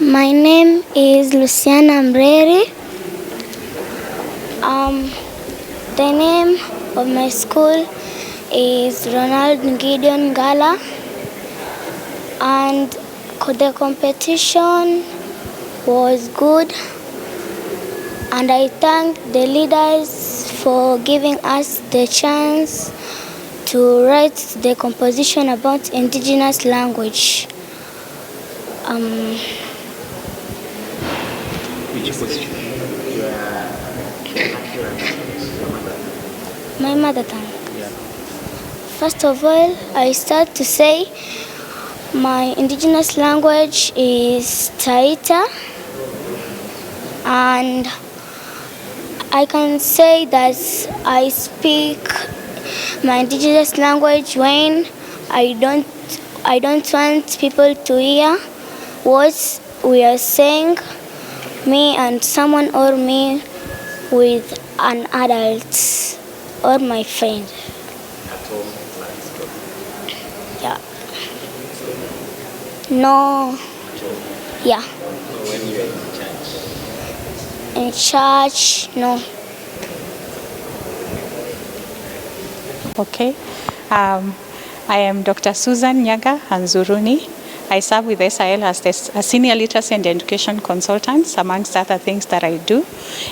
My name is Luciana Mreri. The name of my school is Ronald Gideon Gala, and the competition was good, and I thank the leaders for giving us the chance to write the composition about indigenous language. Which position? My mother tongue. Yeah. First of all, I start to say my indigenous language is Taita, and I can say that I speak my indigenous language when I don't want people to hear what we are saying, me and someone, or me with an adult or my friend. At home, Yeah. No. Yeah. when you are in church? In church, no. Okay. I am Dr. Susan Nyaga Anzuruni. I serve with SIL as a senior literacy and education consultant, amongst other things that I do.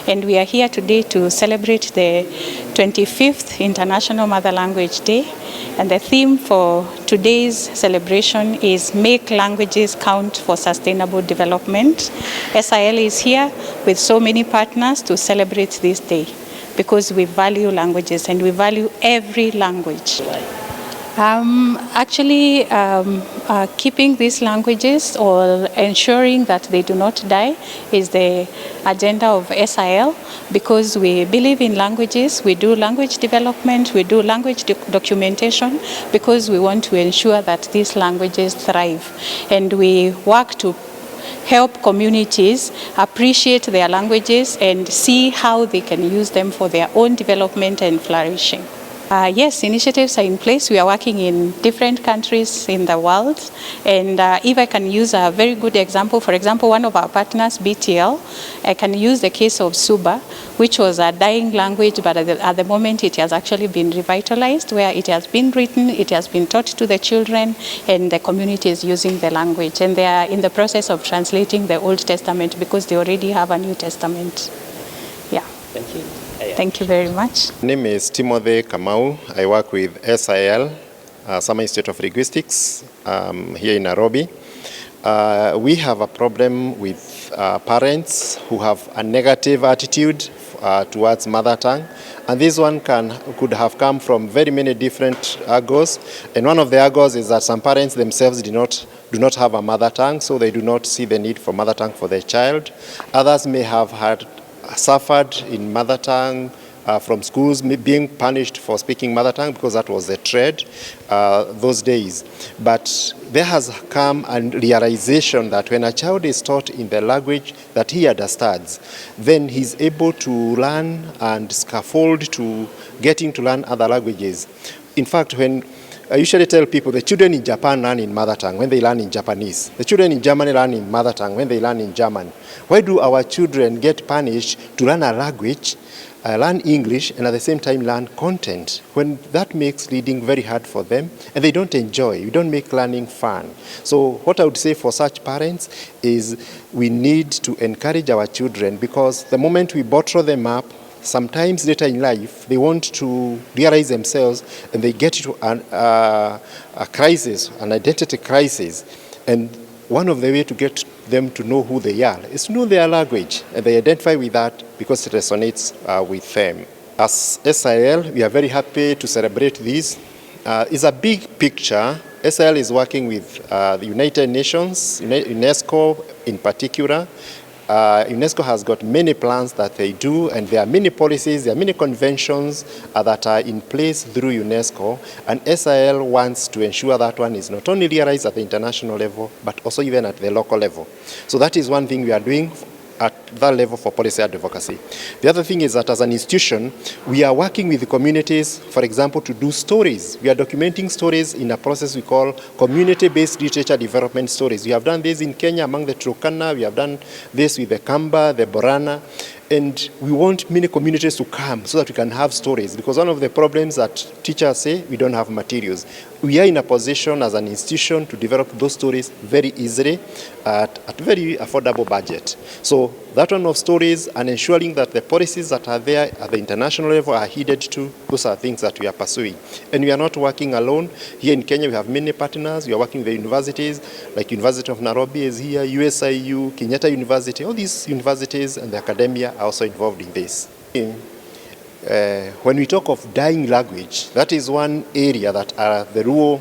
And we are here today to celebrate the 25th International Mother Language Day. And the theme for today's celebration is Make Languages Count for Sustainable Development. SIL is here with so many partners to celebrate this day because we value languages and we value every language. Keeping these languages or ensuring that they do not die is the agenda of SIL, because we believe in languages. We do language development, we do language documentation, because we want to ensure that these languages thrive. And we work to help communities appreciate their languages and see how they can use them for their own development and flourishing. Yes, initiatives are in place. We are working in different countries in the world. And if I can use a very good example, for example, one of our partners, BTL, I can use the case of Suba, which was a dying language, but at the moment it has actually been revitalized, where it has been written, it has been taught to the children, and the community is using the language. And they are in the process of translating the Old Testament because they already have a New Testament. Yeah. Thank you. Thank you very much. My name is Timothy Kamau. I work with SIL, Summer Institute of Linguistics, here in Nairobi. We have a problem with parents who have a negative attitude towards mother tongue. And this one could have come from very many different angles. And one of the angles is that some parents themselves do not have a mother tongue, so they do not see the need for mother tongue for their child. Others may have suffered in mother tongue from schools being punished for speaking mother tongue because that was the trend those days. But there has come a realization that when a child is taught in the language that he understands, then he's able to learn and scaffold to getting to learn other languages. In fact, when I usually tell people the children in Japan learn in mother tongue when they learn in Japanese. The children in Germany learn in mother tongue when they learn in German. Why do our children get punished to learn a language, learn English, and at the same time learn content, when that makes reading very hard for them and they don't enjoy? We don't make learning fun. So what I would say for such parents is we need to encourage our children, because the moment we bottle them up, sometimes later in life, they want to realize themselves and they get into a crisis, an identity crisis. And one of the ways to get them to know who they are is to know their language. And they identify with that because it resonates with them. As SIL, we are very happy to celebrate this. It's a big picture. SIL is working with the United Nations, UNESCO in particular. UNESCO has got many plans that they do, and there are many policies, there are many conventions that are in place through UNESCO, and SIL wants to ensure that one is not only realized at the international level, but also even at the local level. So that is one thing we are doing at that level for policy advocacy. The other thing is that as an institution, we are working with the communities, for example, to do stories. We are documenting stories in a process we call community-based literature development stories. We have done this in Kenya among the Turkana, we have done this with the Kamba, the Borana, and we want many communities to come so that we can have stories, because one of the problems that teachers say, we don't have materials. We are in a position as an institution to develop those stories very easily at very affordable budget. So that one of stories and ensuring that the policies that are there at the international level are adhered to, those are things that we are pursuing. And we are not working alone. Here in Kenya, we have many partners. We are working with the universities, like University of Nairobi is here, USIU, Kenyatta University, all these universities and the academia are also involved in this. When we talk of dying language, that is one area that the Luo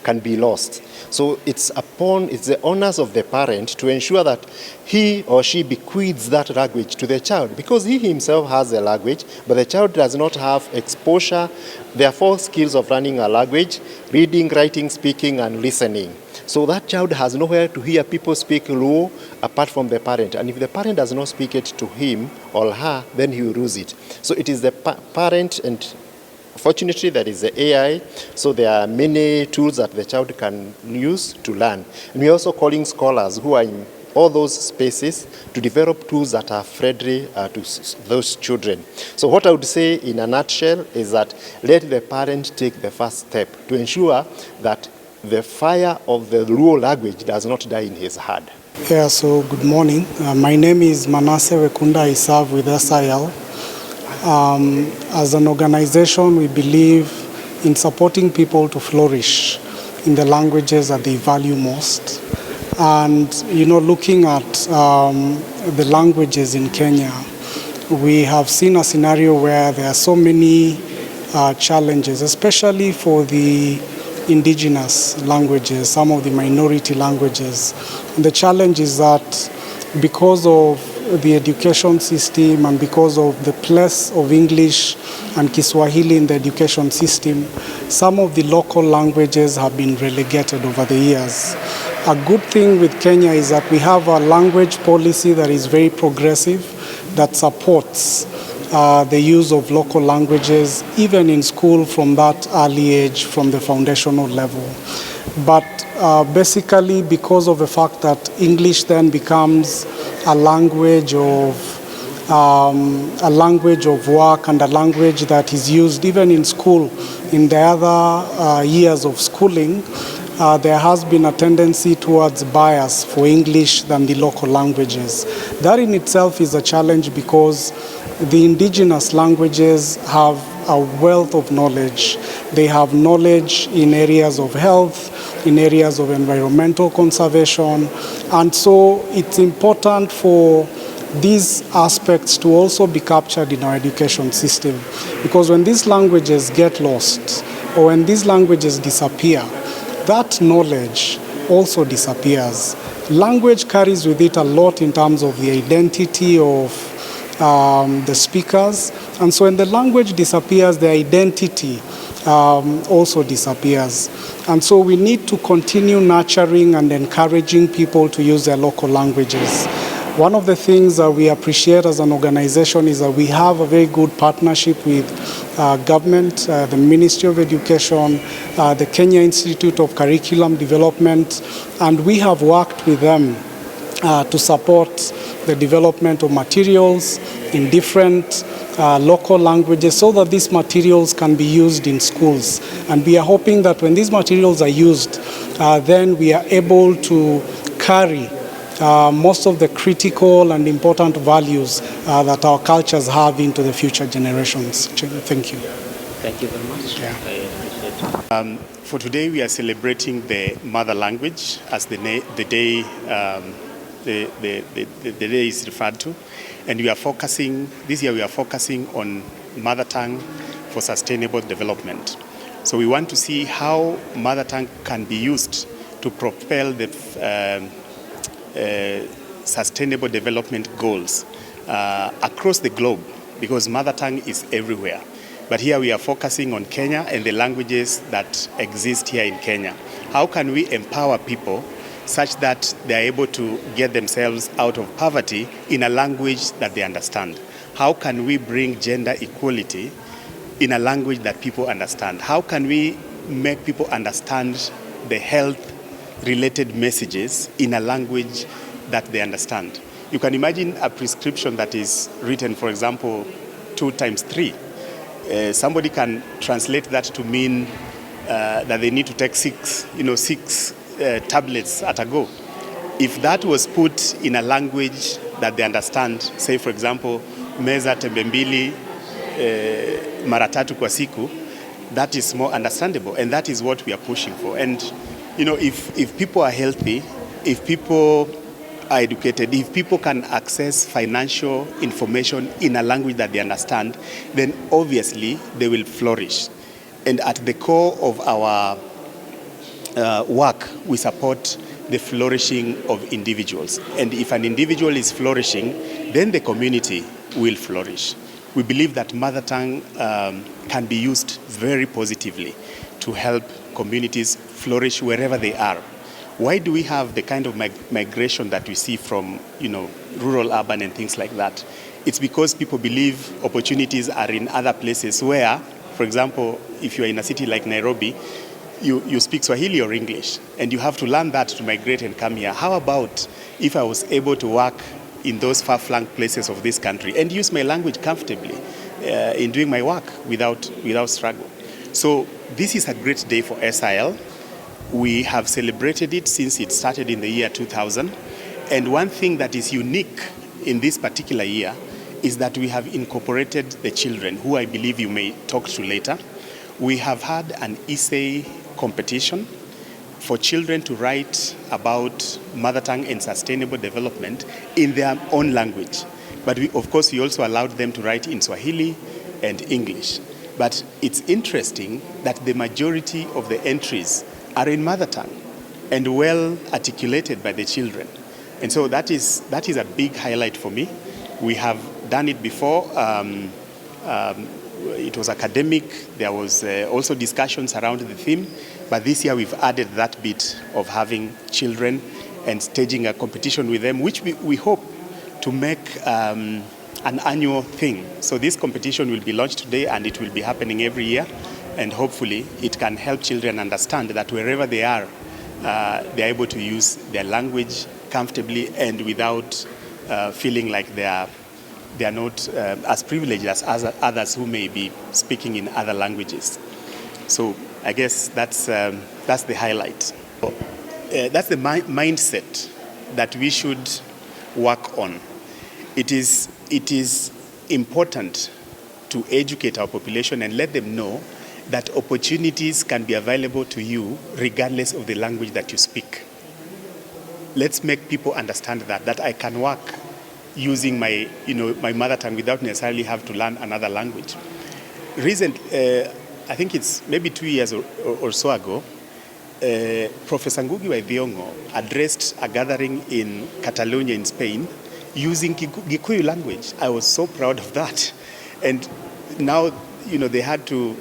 can be lost. So it's the onus of the parent to ensure that he or she bequeaths that language to the child, because he himself has a language, but the child does not have exposure. There are 4 skills of learning a language: reading, writing, speaking, and listening. So that child has nowhere to hear people speak Luo apart from the parent. And if the parent does not speak it to him or her, then he will lose it. So it is the parent, and fortunately there is the AI, so there are many tools that the child can use to learn. And we're also calling scholars who are in all those spaces to develop tools that are friendly to those children. So what I would say in a nutshell is that let the parent take the first step to ensure that the fire of the Luo language does not die in his heart. Yeah, so good morning. My name is Manasseh Wekundah. I serve with SIL. As an organization, we believe in supporting people to flourish in the languages that they value most. And, looking at the languages in Kenya, we have seen a scenario where there are so many challenges, especially for the indigenous languages, some of the minority languages. And the challenge is that because of the education system and because of the place of English and Kiswahili in the education system, some of the local languages have been relegated over the years. A good thing with Kenya is that we have a language policy that is very progressive, that supports the use of local languages, even in school from that early age, from the foundational level. But basically, because of the fact that English then becomes a language of work and a language that is used even in school, in the other years of schooling, there has been a tendency towards bias for English than the local languages. That in itself is a challenge because the indigenous languages have a wealth of knowledge. They have knowledge in areas of health, in areas of environmental conservation, and so it's important for these aspects to also be captured in our education system, because when these languages get lost or when these languages disappear, that knowledge also disappears. Language carries with it a lot in terms of the identity of the speakers, and so when the language disappears, the identity also disappears. And so we need to continue nurturing and encouraging people to use their local languages. One of the things that we appreciate as an organization is that we have a very good partnership with government, the Ministry of Education, the Kenya Institute of Curriculum Development, and we have worked with them to support the development of materials in different local languages so that these materials can be used in schools. And we are hoping that when these materials are used, then we are able to carry most of the critical and important values that our cultures have into the future generations. Thank you. Thank you very much. Yeah. I appreciate it. For today, we are celebrating the mother language as the day is referred to, and we are focusing this year. We are focusing on mother tongue for sustainable development. So we want to see how mother tongue can be used to propel the sustainable development goals across the globe, because mother tongue is everywhere. But here we are focusing on Kenya and the languages that exist here in Kenya. How can we empower people such that they are able to get themselves out of poverty in a language that they understand? How can we bring gender equality in a language that people understand? How can we make people understand the health-related messages in a language that they understand? You can imagine a prescription that is written, for example, 2 times 3. Somebody can translate that to mean that they need to take 6 tablets at a go. If that was put in a language that they understand, say for example, meza tembe mbili mara tatu kwa siku, that is more understandable, and that is what we are pushing for. And if people are healthy, if people are educated, if people can access financial information in a language that they understand, then obviously they will flourish. And at the core of our work, we support the flourishing of individuals. And if an individual is flourishing, then the community will flourish. We believe that mother tongue can be used very positively to help communities flourish wherever they are. Why do we have the kind of migration that we see from, rural, urban, and things like that? It's because people believe opportunities are in other places where, for example, if you are in a city like Nairobi, you speak Swahili or English, and you have to learn that to migrate and come here. How about if I was able to work in those far-flung places of this country and use my language comfortably in doing my work without struggle? So this is a great day for SIL. We have celebrated it since it started in the year 2000. And one thing that is unique in this particular year is that we have incorporated the children, who I believe you may talk to later. We have had an essay competition for children to write about mother tongue and sustainable development in their own language. But we also allowed them to write in Swahili and English. But it's interesting that the majority of the entries are in mother tongue and well articulated by the children. And so that is a big highlight for me. We have done it before. It was academic. There was also discussions around the theme. But this year we've added that bit of having children and staging a competition with them, which we hope to make an annual thing. So this competition will be launched today, and it will be happening every year. And hopefully it can help children understand that wherever they are able to use their language comfortably and without feeling like they are not as privileged as others who may be speaking in other languages. So I guess that's the highlight. That's the mindset that we should work on. It is important to educate our population and let them know that opportunities can be available to you regardless of the language that you speak. Let's make people understand that I can work using my mother tongue without necessarily have to learn another language. Recently, I think it's maybe 2 years or so ago, Professor Ngugi wa Thiong'o addressed a gathering in Catalonia in Spain using Gikuyu language. I was so proud of that. And now, they had to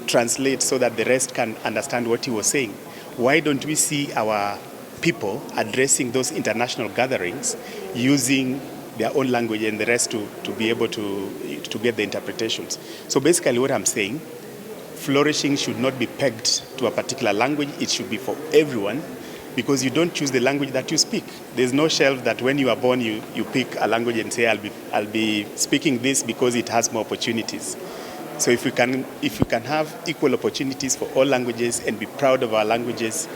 translate so that the rest can understand what he was saying. Why don't we see our people addressing those international gatherings using their own language and the rest to be able to get the interpretations? So basically what I'm saying, flourishing should not be pegged to a particular language. It should be for everyone, because you don't choose the language that you speak. There's no shelf that when you are born you pick a language and say I'll be speaking this because it has more opportunities. So if we can have equal opportunities for all languages and be proud of our languages,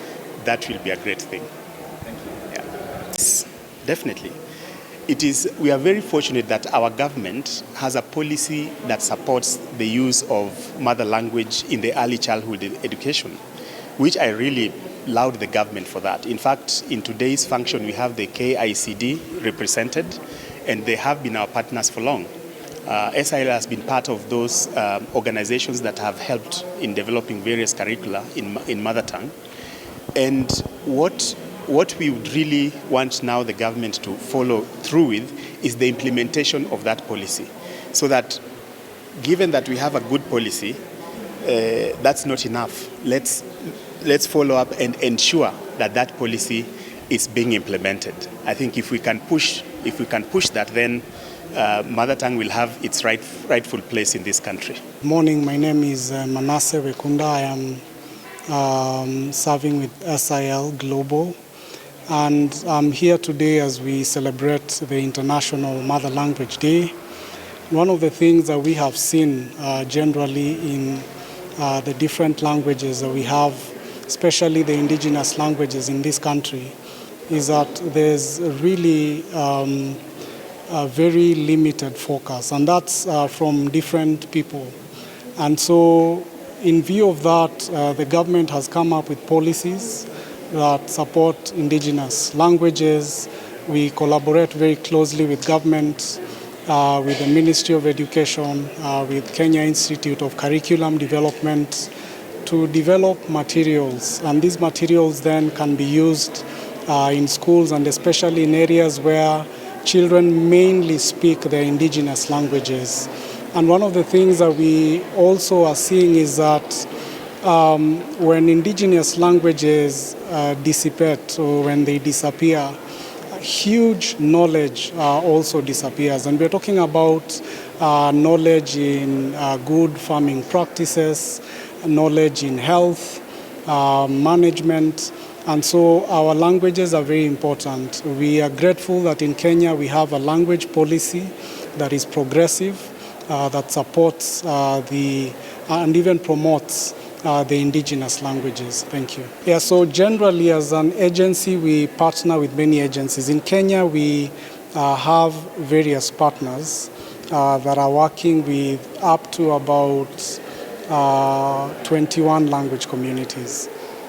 that will be a great thing. Thank you. Yeah. Yes, definitely. We are very fortunate that our government has a policy that supports the use of mother language in the early childhood education, which I really laud the government for that. In fact, in today's function, we have the KICD represented, and they have been our partners for long. SIL has been part of those organizations that have helped in developing various curricula in mother tongue. And what we would really want now the government to follow through with is the implementation of that policy. So that, given that we have a good policy, that's not enough. Let's follow up and ensure that policy is being implemented. I think if we can push that, then mother tongue will have its rightful place in this country. Good morning, my name is Manasseh Wekundah. I am serving with SIL Global, and I'm here today as we celebrate the International Mother Language Day. One of the things that we have seen generally in the different languages that we have, especially the indigenous languages in this country, is that there's really a very limited focus, and that's from different people. And so in view of that, the government has come up with policies that support indigenous languages. We collaborate very closely with government, with the Ministry of Education, with Kenya Institute of Curriculum Development, to develop materials. And these materials then can be used in schools, and especially in areas where children mainly speak their indigenous languages. And one of the things that we also are seeing is that when indigenous languages dissipate or when they disappear, huge knowledge also disappears. And we're talking about knowledge in good farming practices, knowledge in health, management. And so our languages are very important. We are grateful that in Kenya we have a language policy that is progressive, that supports and even promotes the indigenous languages. Thank you. Yeah, so generally as an agency, we partner with many agencies. In Kenya, we have various partners that are working with up to about 21 language communities.